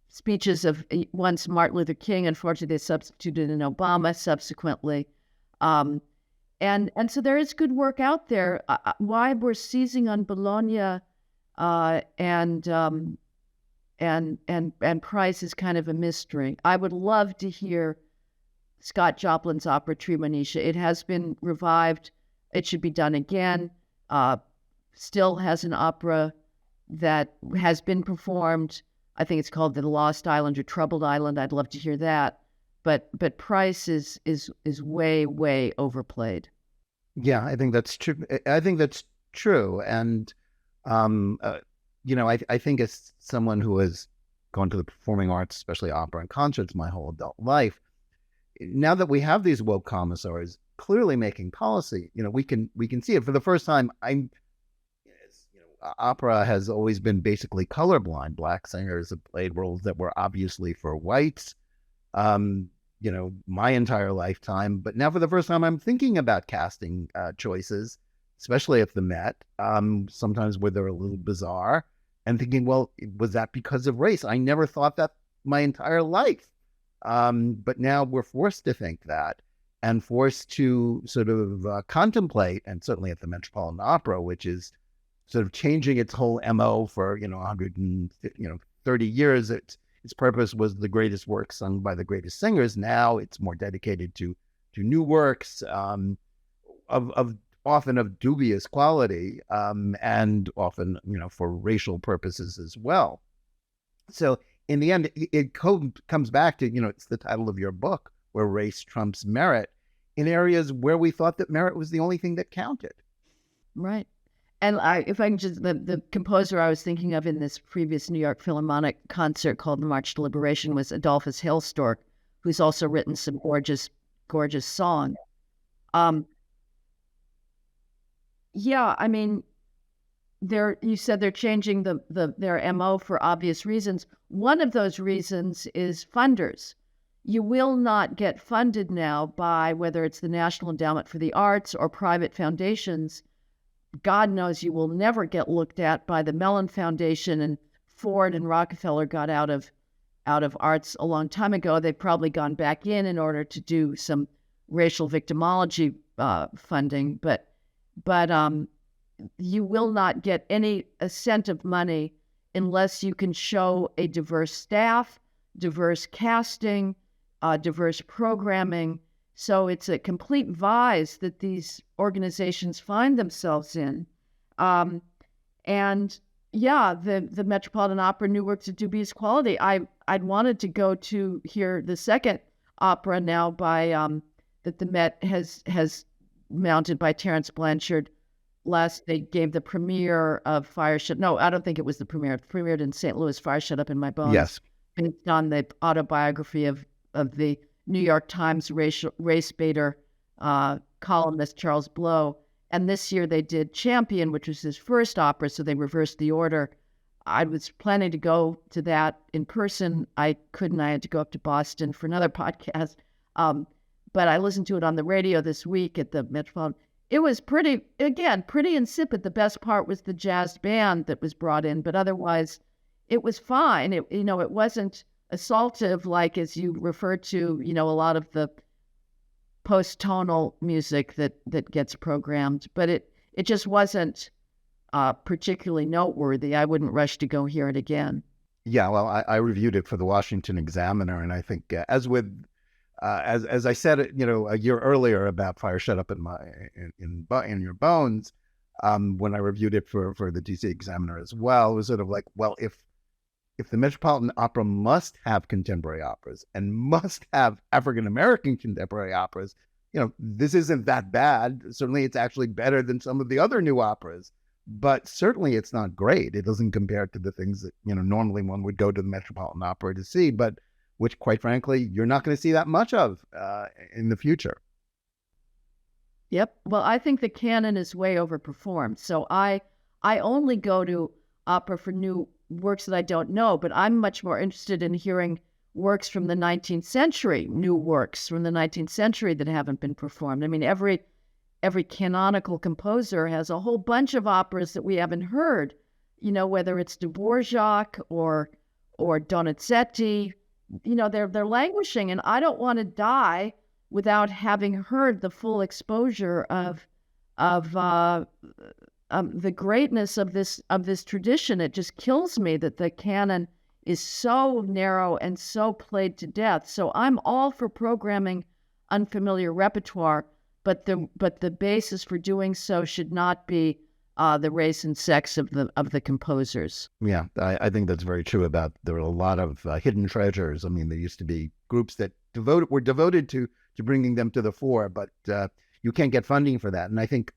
speeches of once Martin Luther King. Unfortunately, they substituted in Obama subsequently. And so there is good work out there. Why we're seizing on Bologna and Price is kind of a mystery. I would love to hear Scott Joplin's opera Tremonisha. It has been revived. It should be done again. Still has an opera that has been performed. I think it's called The Lost Island or Troubled Island. I'd love to hear that. But Price is way, way overplayed. Yeah, I think that's true. And I think as someone who has gone to the performing arts, especially opera and concerts, my whole adult life, now that we have these woke commissaries clearly making policy, we can see it for the first time. Opera has always been basically colorblind. Black singers have played roles that were obviously for whites, my entire lifetime. But now for the first time, I'm thinking about casting choices, especially at the Met, sometimes where they're a little bizarre. and thinking, well, was that because of race? I never thought that my entire life. But now we're forced to think that, and forced to sort of contemplate, and certainly at the Metropolitan Opera, which is sort of changing its whole MO for 130 years. Its purpose was the greatest works sung by the greatest singers. Now it's more dedicated to new works of often of dubious quality, and often for racial purposes as well. So in the end, it comes back to it's the title of your book, where race trumps merit, in areas where we thought that merit was the only thing that counted. Right. And if I can just, the composer I was thinking of in this previous New York Philharmonic concert called The March to Liberation was Adolphus Hailstork, who's also written some gorgeous, gorgeous songs. Yeah, I mean, you said they're changing their MO for obvious reasons. One of those reasons is funders. You will not get funded now by whether it's the National Endowment for the Arts or private foundations. God knows you will never get looked at by the Mellon Foundation, and Ford and Rockefeller got out of arts a long time ago. They've probably gone back in order to do some racial victimology funding, but you will not get any cent of money unless you can show a diverse staff, diverse casting, diverse programming. So it's a complete vise that these organizations find themselves in. And yeah, the Metropolitan Opera, new works of dubious quality. I'd wanted to go to hear the second opera now by that the Met has mounted by Terence Blanchard. They gave the premiere of Fire Shut. No, I don't think it was the premiere. It premiered in St. Louis, Fire Shut Up in My Bones. Yes, based on the autobiography of the New York Times race baiter columnist Charles Blow. And this year they did Champion, which was his first opera, so they reversed the order. I was planning to go to that in person. I couldn't. I had to go up to Boston for another podcast. But I listened to it on the radio this week at the Metropolitan. It was pretty insipid. The best part was the jazz band that was brought in, but otherwise it was fine. It wasn't assaultive, like, as you referred to, a lot of the post-tonal music that gets programmed, but it just wasn't particularly noteworthy. I wouldn't rush to go hear it again. Yeah, well, I reviewed it for the Washington Examiner, and I think as I said, a year earlier about Fire Shut Up in Your Bones, when I reviewed it for the DC Examiner as well, it was sort of like, well, if the Metropolitan Opera must have contemporary operas and must have African-American contemporary operas, this isn't that bad. Certainly it's actually better than some of the other new operas, but certainly it's not great. It doesn't compare to the things that, normally one would go to the Metropolitan Opera to see, but which, quite frankly, you're not going to see that much of in the future. Yep. Well, I think the Canon is way overperformed. So I only go to opera for new works that I don't know, but I'm much more interested in hearing works from the 19th century, new works from the 19th century that haven't been performed. I mean, every canonical composer has a whole bunch of operas that we haven't heard, whether it's Dvorak or Donizetti, they're languishing, and I don't want to die without having heard the full exposure of the greatness of this tradition. It just kills me that the canon is so narrow and so played to death. So I'm all for programming unfamiliar repertoire, but the basis for doing so should not be the race and sex of the composers. Yeah, I think that's very true. There are a lot of hidden treasures. I mean, there used to be groups that were devoted to bringing them to the fore, but you can't get funding for that. And I think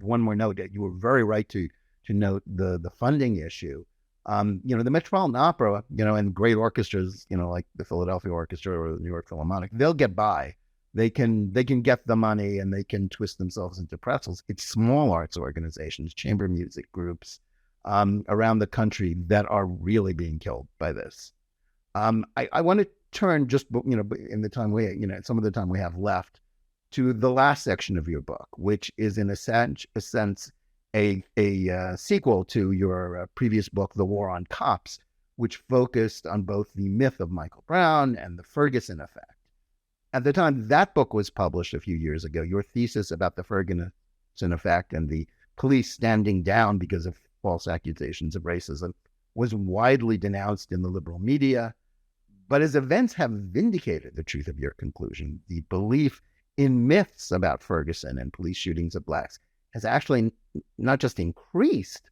one more note, that you were very right to note the funding issue. The Metropolitan Opera, and great orchestras, like the Philadelphia Orchestra or the New York Philharmonic, they'll get by. They can get the money and they can twist themselves into pretzels. It's small arts organizations, chamber music groups around the country that are really being killed by this. I want to turn just, in the time some of the time we have left, to the last section of your book, which is in a sense a sequel to your previous book, The War on Cops, which focused on both the myth of Michael Brown and the Ferguson effect. At the time that book was published a few years ago, your thesis about the Ferguson effect and the police standing down because of false accusations of racism was widely denounced in the liberal media. But as events have vindicated the truth of your conclusion, the belief in myths about Ferguson and police shootings of blacks has actually not just increased,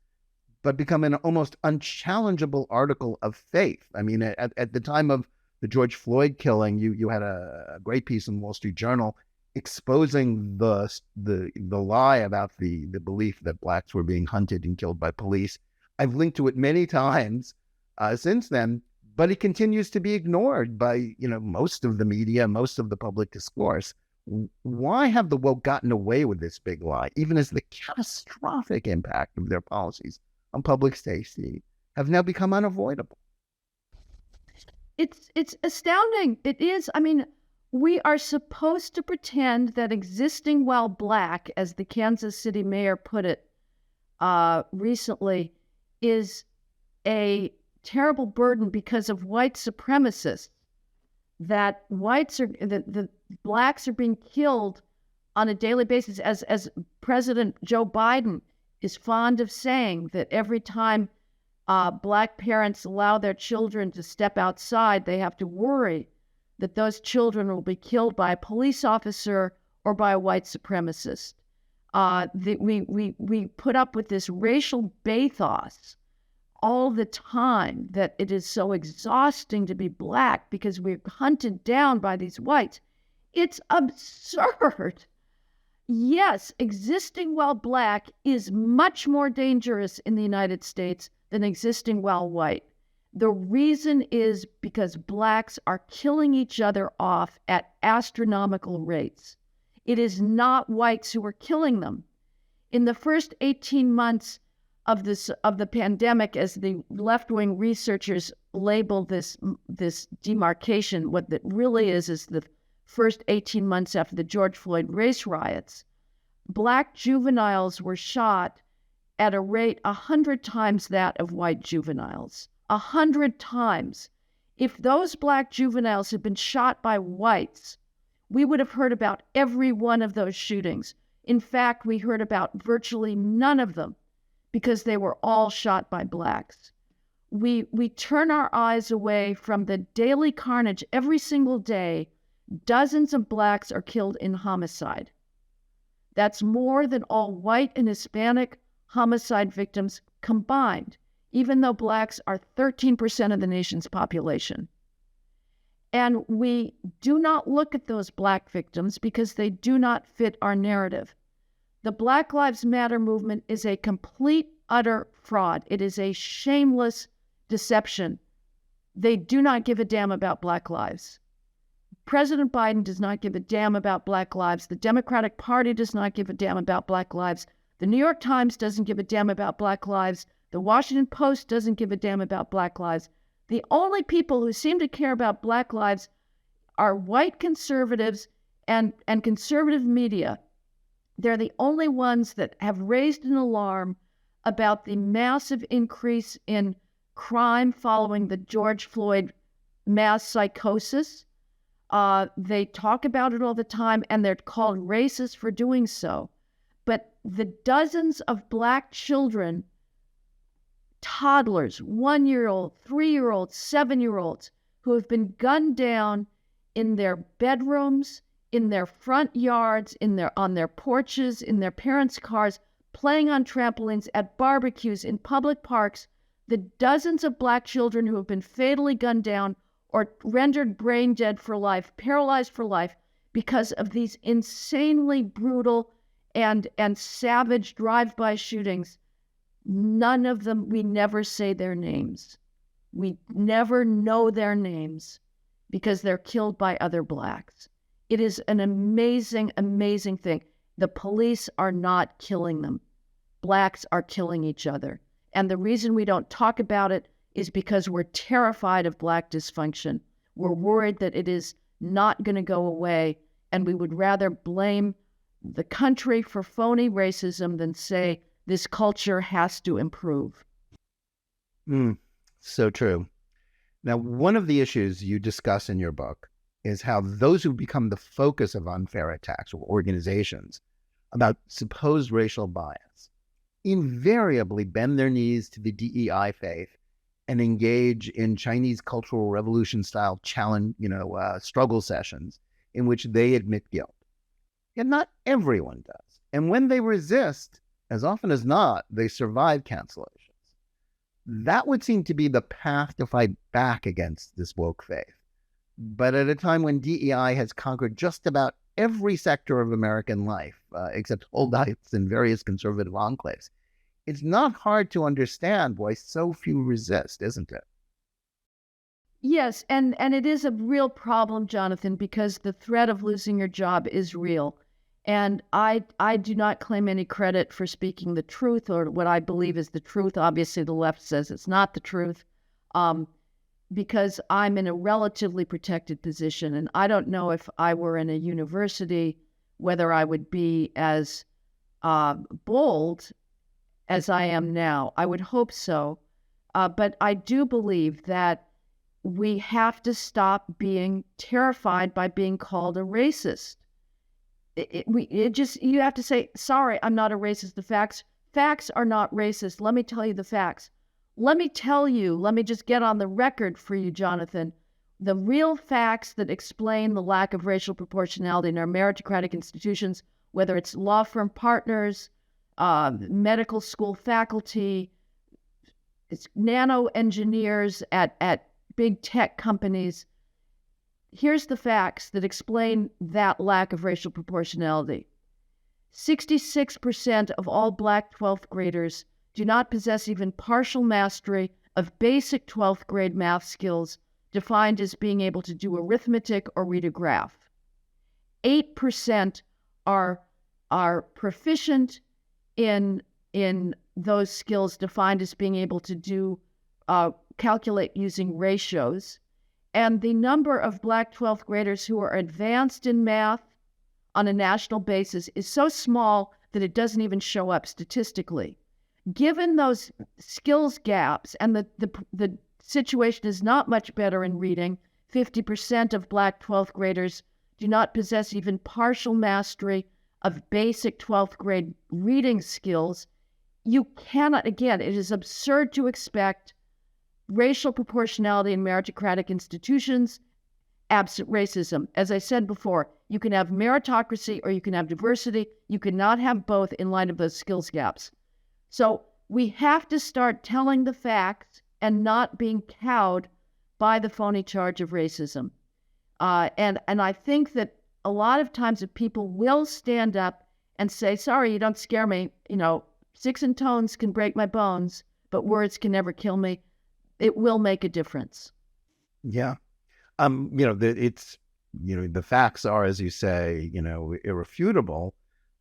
but become an almost unchallengeable article of faith. I mean, at the time of the George Floyd killing, you had a great piece in the Wall Street Journal exposing the lie about the belief that blacks were being hunted and killed by police. I've linked to it many times since then, but it continues to be ignored by most of the media, most of the public discourse. Why have the woke gotten away with this big lie, even as the catastrophic impact of their policies on public safety have now become unavoidable? It's astounding. It is. I mean, we are supposed to pretend that existing while black, as the Kansas City mayor put it recently, is a terrible burden because of white supremacists. That the blacks are being killed on a daily basis, as President Joe Biden is fond of saying, that every time black parents allow their children to step outside, they have to worry that those children will be killed by a police officer or by a white supremacist. We put up with this racial bathos all the time, that it is so exhausting to be black because we're hunted down by these whites. It's absurd. Yes, existing while black is much more dangerous in the United States than existing while white. The reason is because blacks are killing each other off at astronomical rates. It is not whites who are killing them. In the first 18 months of the pandemic, as the left-wing researchers label this demarcation, what that really is the first 18 months after the George Floyd race riots, black juveniles were shot at a rate 100 times that of white juveniles. 100 times. If those black juveniles had been shot by whites, we would have heard about every one of those shootings. In fact, we heard about virtually none of them because they were all shot by blacks. We turn our eyes away from the daily carnage. Every single day, dozens of blacks are killed in homicide. That's more than all white and Hispanic homicide victims combined, even though blacks are 13% of the nation's population. And we do not look at those black victims because they do not fit our narrative. The Black Lives Matter movement is a complete, utter fraud. It is a shameless deception. They do not give a damn about black lives. President Biden does not give a damn about black lives. The Democratic Party does not give a damn about black lives. The New York Times doesn't give a damn about black lives. The Washington Post doesn't give a damn about black lives. The only people who seem to care about black lives are white conservatives and conservative media. They're the only ones that have raised an alarm about the massive increase in crime following the George Floyd mass psychosis. They talk about it all the time, and they're called racist for doing so. But the dozens of black children, toddlers, 1-year-old, 3-year-olds, 7-year-olds, who have been gunned down in their bedrooms, in their front yards, on their porches, in their parents' cars, playing on trampolines, at barbecues, in public parks, the dozens of black children who have been fatally gunned down or rendered brain dead for life, paralyzed for life, because of these insanely brutal and savage drive-by shootings. None of them, we never say their names. We never know their names because they're killed by other blacks. It is an amazing, amazing thing. The police are not killing them. Blacks are killing each other. And the reason we don't talk about it is because we're terrified of black dysfunction. We're worried that it is not going to go away, and we would rather blame the country for phony racism than say this culture has to improve. So true. Now, one of the issues you discuss in your book is how those who become the focus of unfair attacks, or organizations about supposed racial bias, invariably bend their knees to the DEI faith and engage in Chinese Cultural Revolution style challenge, struggle sessions in which they admit guilt. Yet not everyone does. And when they resist, as often as not, they survive cancellations. That would seem to be the path to fight back against this woke faith. But at a time when DEI has conquered just about every sector of American life, except holdouts in various conservative enclaves, it's not hard to understand why so few resist, isn't it? Yes, and it is a real problem, Jonathan, because the threat of losing your job is real. And I do not claim any credit for speaking the truth or what I believe is the truth. Obviously, the left says it's not the truth, because I'm in a relatively protected position. And I don't know if I were in a university, whether I would be as bold as I am now. I would hope so. But I do believe that we have to stop being terrified by being called a racist. You have to say, sorry, I'm not a racist. The facts are not racist. Let me tell you the facts. Let me just get on the record for you, Jonathan, the real facts that explain the lack of racial proportionality in our meritocratic institutions, whether it's law firm partners, medical school faculty, it's nano engineers at big tech companies. Here's the facts that explain that lack of racial proportionality. 66% of all Black 12th graders do not possess even partial mastery of basic 12th grade math skills defined as being able to do arithmetic or read a graph. 8% are proficient in those skills defined as being able to do calculate using ratios. And the number of Black 12th graders who are advanced in math on a national basis is so small that it doesn't even show up statistically. Given those skills gaps, and the situation is not much better in reading, 50% of Black 12th graders do not possess even partial mastery of basic 12th grade reading skills. You cannot, again, it is absurd to expect racial proportionality in meritocratic institutions absent racism. As I said before, you can have meritocracy or you can have diversity. You cannot have both in light of those skills gaps. So we have to start telling the facts and not being cowed by the phony charge of racism. And I think that a lot of times if people will stand up and say, sorry, you don't scare me, sticks and stones can break my bones, but words can never kill me, it will make a difference. Yeah. The facts are, as you say, irrefutable,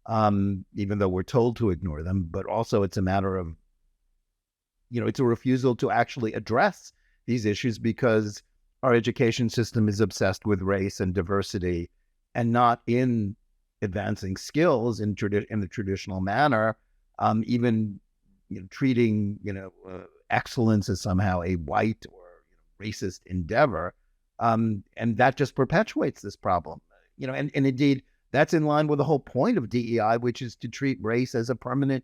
even though we're told to ignore them, but also it's a matter of, it's a refusal to actually address these issues because our education system is obsessed with race and diversity and not in advancing skills in the traditional manner, even, treating, excellence as somehow a white or racist endeavor. And that just perpetuates this problem, and indeed that's in line with the whole point of DEI, which is to treat race as a permanent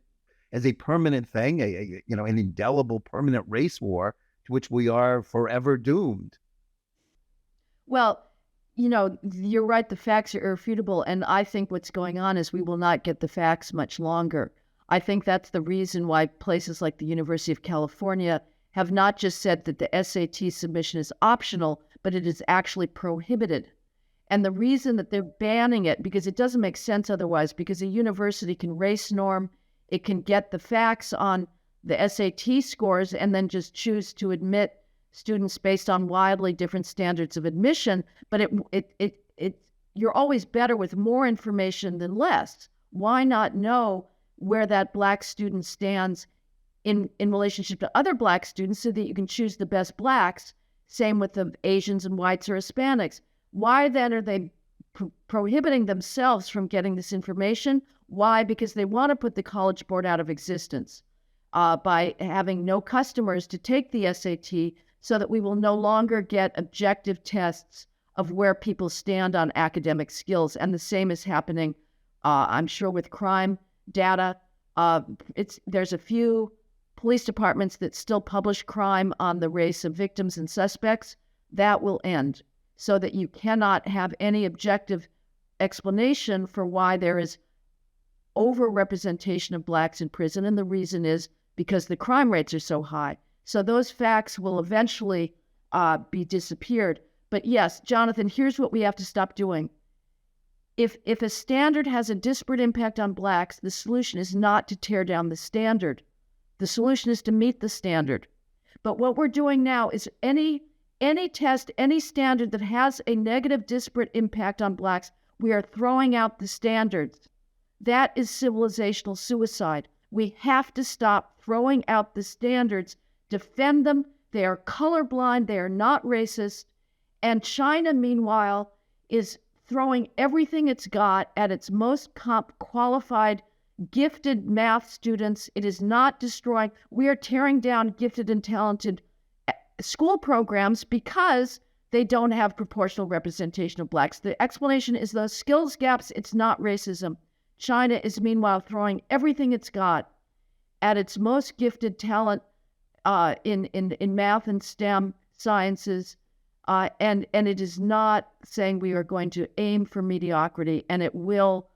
thing, an indelible permanent race war to which we are forever doomed. Well, you're right. The facts are irrefutable. And I think what's going on is we will not get the facts much longer. I think that's the reason why places like the University of California have not just said that the SAT submission is optional, but it is actually prohibited. And the reason that they're banning it, because it doesn't make sense otherwise, because a university can race norm, it can get the facts on the SAT scores and then just choose to admit students based on wildly different standards of admission. But you're always better with more information than less. Why not know where that Black student stands in relationship to other Black students so that you can choose the best Blacks? Same with the Asians and whites or Hispanics. Why then are they prohibiting themselves from getting this information. Why? Because they want to put the College Board out of existence by having no customers to take the SAT, so that we will no longer get objective tests of where people stand on academic skills. And the same is happening, I'm sure, with crime data. There's a few police departments that still publish crime on the race of victims and suspects. That will end, so that you cannot have any objective explanation for why there is overrepresentation of Blacks in prison. And the reason is because the crime rates are so high. So those facts will eventually be disappeared. But yes, Jonathan, here's what we have to stop doing. If a standard has a disparate impact on Blacks, the solution is not to tear down the standard. The solution is to meet the standard. But what we're doing now is any test, any standard that has a negative disparate impact on Blacks, we are throwing out the standards. That is civilizational suicide. We have to stop throwing out the standards, defend them. They are colorblind. They are not racist. And China, meanwhile, is throwing everything it's got at its most qualified, gifted math students. It is not destroying. We are tearing down gifted and talented school programs because they don't have proportional representation of Blacks. The explanation is those skills gaps. It's not racism. China is meanwhile throwing everything it's got at its most gifted talent in math and STEM sciences, and it is not saying we are going to aim for mediocrity, and it will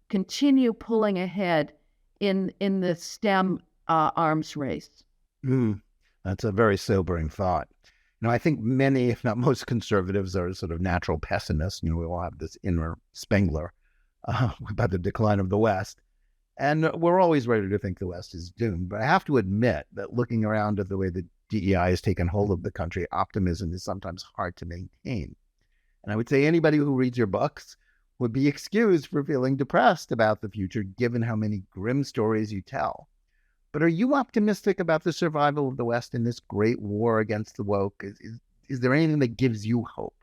continue pulling ahead in the STEM arms race. That's a very sobering thought. I think many, if not most, conservatives are sort of natural pessimists. We all have this inner Spengler about the decline of the West. And we're always ready to think the West is doomed. But I have to admit that looking around at the way the DEI has taken hold of the country, optimism is sometimes hard to maintain. And I would say anybody who reads your books would be excused for feeling depressed about the future, given how many grim stories you tell. But are you optimistic about the survival of the West in this great war against the woke? Is there anything that gives you hope?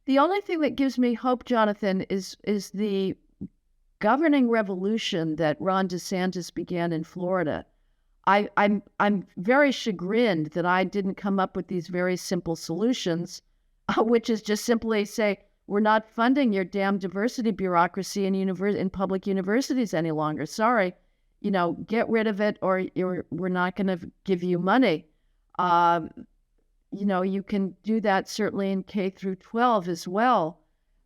The only thing that gives me hope, Jonathan, is the governing revolution that Ron DeSantis began in Florida. I'm very chagrined that I didn't come up with these very simple solutions, which is just simply say, we're not funding your damn diversity bureaucracy in public universities any longer. Sorry, get rid of it, or we're not going to give you money. You can do that certainly in K through 12 as well.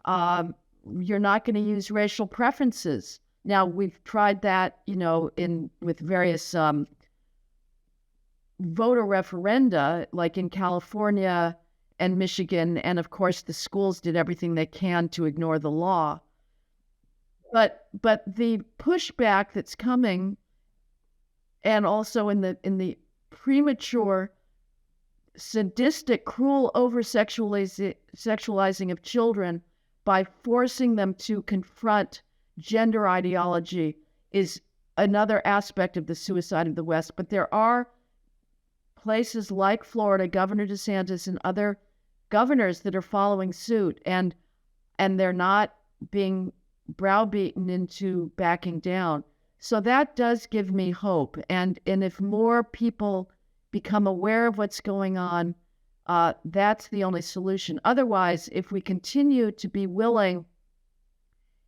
You're not going to use racial preferences. Now, we've tried that, with various voter referenda, like in California and Michigan, and of course the schools did everything they can to ignore the law. But the pushback that's coming, and also in the premature, sadistic, cruel over-sexualizing of children by forcing them to confront gender ideology, is another aspect of the suicide of the West. But there are places like Florida, Governor DeSantis and other governors that are following suit, and they're not being browbeaten into backing down. So that does give me hope. And if more people become aware of what's going on, that's the only solution. Otherwise, if we continue to be willing,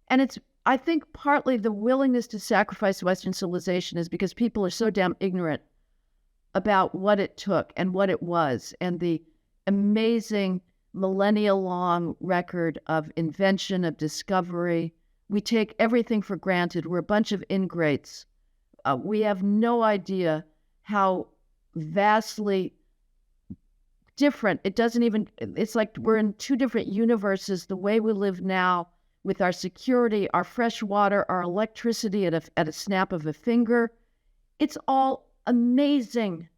and I think partly the willingness to sacrifice Western civilization is because people are so damn ignorant about what it took and what it was, and the amazing millennia-long record of invention, of discovery. We take everything for granted. We're a bunch of ingrates. We have no idea how vastly different. It's like we're in two different universes. The way we live now with our security, our fresh water, our electricity at a snap of a finger, it's all amazing.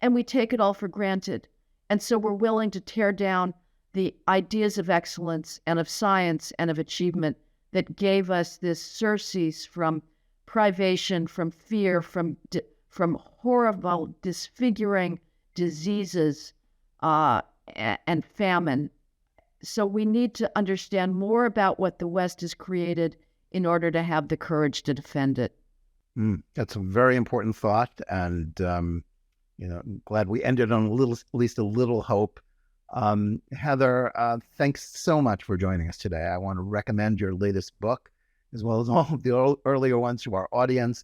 And we take it all for granted. And so we're willing to tear down the ideas of excellence and of science and of achievement that gave us this surcease from privation, from fear, from horrible, disfiguring diseases and famine. So we need to understand more about what the West has created in order to have the courage to defend it. That's a very important thought, and I'm glad we ended on at least a little hope. Heather, thanks so much for joining us today. I want to recommend your latest book, as well as all of the earlier ones, to our audience.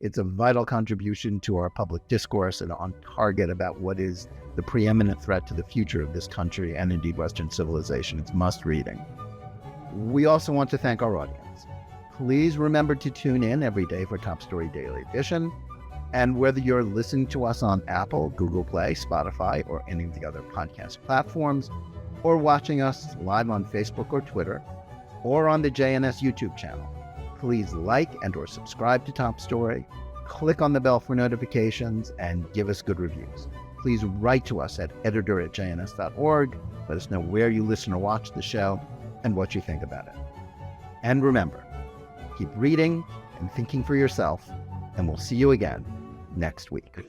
It's a vital contribution to our public discourse and on target about what is the preeminent threat to the future of this country and indeed Western civilization. It's must reading. We also want to thank our audience. Please remember to tune in every day for Top Story Daily Edition. And whether you're listening to us on Apple, Google Play, Spotify, or any of the other podcast platforms, or watching us live on Facebook or Twitter, or on the JNS YouTube channel, please like and or subscribe to Top Story, click on the bell for notifications, and give us good reviews. Please write to us at editor@jns.org. Let us know where you listen or watch the show and what you think about it. And remember, keep reading and thinking for yourself, and we'll see you again next week.